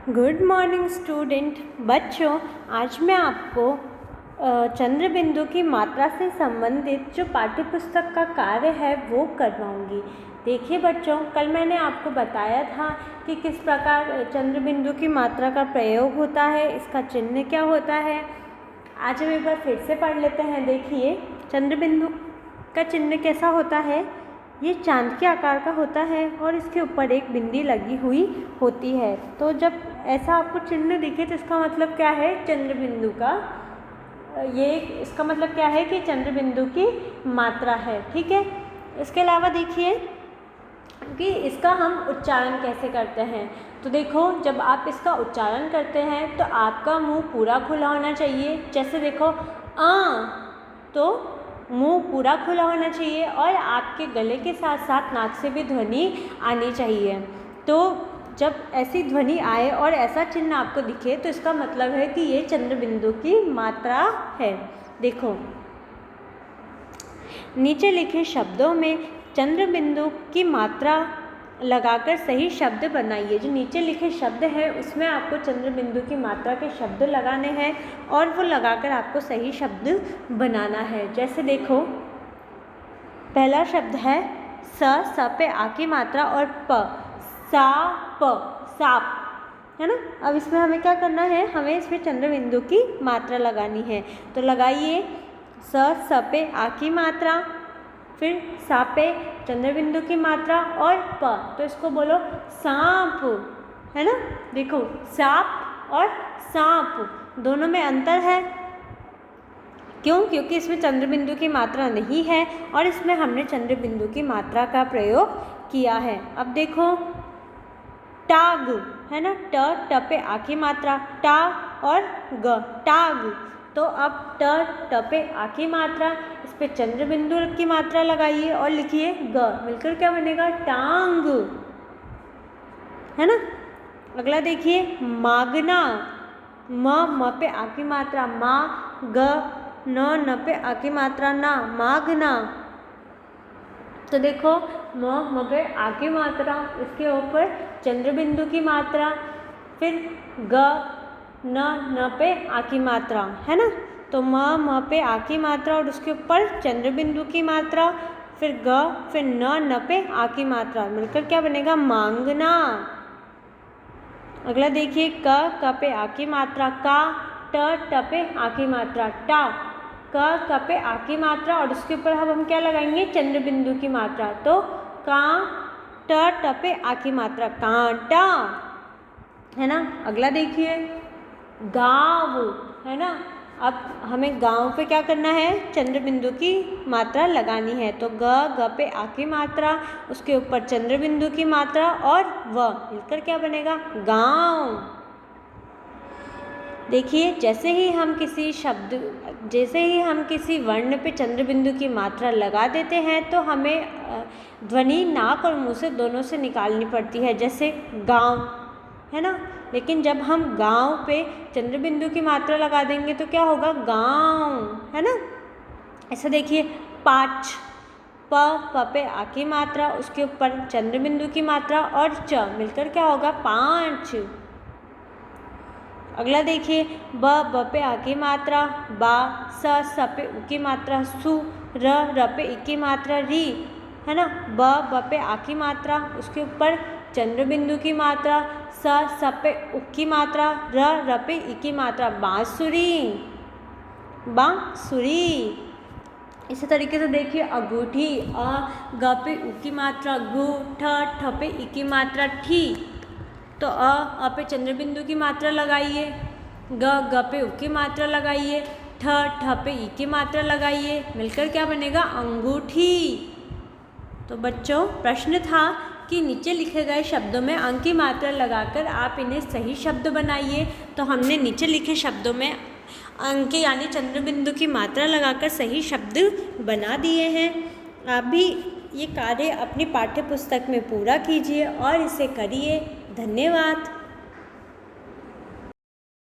Good morning student. बच्चों, आज मैं आपको चंद्र बिंदु की मात्रा से संबंधित जो पाठ्य पुस्तक का कार्य है वो करवाऊंगी। देखिए बच्चों, कल मैंने आपको बताया था कि किस प्रकार चंद्र बिंदु की मात्रा का प्रयोग होता है, इसका चिन्ह क्या होता है। आज हम एक बार फिर से पढ़ लेते हैं। देखिए, चंद्र बिंदु का चिन्ह कैसा होता है। ये चांद के आकार का होता है और इसके ऊपर एक बिंदी लगी हुई होती है। तो जब ऐसा आपको चिन्ह दिखे तो इसका मतलब क्या है, चंद्र बिंदु का इसका मतलब क्या है कि चंद्र बिंदु की मात्रा है। ठीक है। इसके अलावा देखिए कि इसका हम उच्चारण कैसे करते हैं। तो देखो, जब आप इसका उच्चारण करते हैं तो आपका मुंह पूरा खुला होना चाहिए। जैसे देखो, तो मुंह पूरा खुला होना चाहिए और आपके गले के साथ साथ नाक से भी ध्वनि आनी चाहिए। तो जब ऐसी ध्वनि आए और ऐसा चिन्ह आपको दिखे तो इसका मतलब है कि ये चंद्र बिंदु की मात्रा है। देखो, नीचे लिखे शब्दों में चंद्र बिंदु की मात्रा लगाकर सही शब्द बनाइए। जो नीचे लिखे शब्द हैं उसमें आपको चंद्र बिंदु की मात्रा के शब्द लगाने हैं और वो लगाकर आपको सही शब्द बनाना है। जैसे देखो, पहला शब्द है स पे आ की मात्रा और प, सा प, साप, है ना। अब इसमें हमें क्या करना है, हमें इसमें चंद्र बिंदु की मात्रा लगानी है। तो लगाइए, स पे आ की मात्रा, फिर सा पे चंद्र बिंदु की मात्रा और प, तो इसको बोलो सांप, है ना। देखो, सांप और सांप दोनों में अंतर है। क्यों? क्योंकि इसमें चंद्र बिंदु की मात्रा नहीं है और इसमें हमने चंद्र बिंदु की मात्रा का प्रयोग किया है। अब देखो, टाग, है ना। ट पे आ की मात्रा, टा और ग, टाग। तो अब ट पे आ की मात्रा, इस पे चंद्र बिंदु की मात्रा लगाइए और लिखिए ग, मिलकर क्या बनेगा, टांग, है ना। अगला देखिए, मागना, म पे आ की मात्रा, मा, ग, न पे आ की मात्रा, ना, मागना। तो देखो, म पे आ की मात्रा, इसके ऊपर चंद्र बिंदु की मात्रा, फिर ग, न पे आ की मात्रा, है ना। तो म पे आ की मात्रा और उसके ऊपर चंद्र बिंदु की मात्रा, फिर ग, फिर न पे आ की मात्रा, मिलकर क्या बनेगा, मांगना। अगला देखिए, क पे आ की मात्रा, का, ट पे आ की मात्रा, टा, क पे आ की मात्रा और उसके ऊपर अब हम क्या लगाएंगे, चंद्र बिंदु की मात्रा। तो का, ट पे आ की मात्रा, कांटा, है ना। अगला देखिए, गाँव, है ना। अब हमें गाँव पे क्या करना है, चंद्र बिंदु की मात्रा लगानी है। तो ग पे आ की मात्रा, उसके ऊपर चंद्र बिंदु की मात्रा और व, मिलकर क्या बनेगा, गाँव। देखिए, जैसे ही हम किसी वर्ण पे चंद्र बिंदु की मात्रा लगा देते हैं तो हमें ध्वनि नाक और मुंह से दोनों से निकालनी पड़ती है। जैसे गाँव, है ना। लेकिन जब हम गाँव पे चंद्र बिंदु की मात्रा लगा देंगे तो क्या होगा, गाँव, है ना। ऐसा देखिए, पाँच, प पे आ की मात्रा, उसके ऊपर चंद्र बिंदु की मात्रा और च, मिलकर क्या होगा, पाँच। अगला देखिए, ब पे आ की मात्रा, बा, स पे उ की मात्रा, सु, र पे इ की मात्रा, री, है ना। ब पे आ की मात्रा, उसके ऊपर चंद्र बिंदु की मात्रा, स पे उ की मात्रा, र पे इ की मात्रा, बांसुरी, बांसुरी। इसी तरीके से देखिए, अंगूठी, ग पे उ की मात्रा, गु, ठ पे इ की मात्रा, ठी। तो अ पे चंद्र बिंदु की मात्रा लगाइए, ग पे उ की मात्रा लगाइए, ठ पे इ की मात्रा लगाइए, मिलकर क्या बनेगा, अंगूठी। तो बच्चों, प्रश्न था कि नीचे लिखे गए शब्दों में अंक की मात्रा लगाकर आप इन्हें सही शब्द बनाइए। तो हमने नीचे लिखे शब्दों में अंक यानी चंद्र बिंदु की मात्रा लगाकर सही शब्द बना दिए हैं। आप भी ये कार्य अपनी पाठ्य पुस्तक में पूरा कीजिए और इसे करिए। धन्यवाद।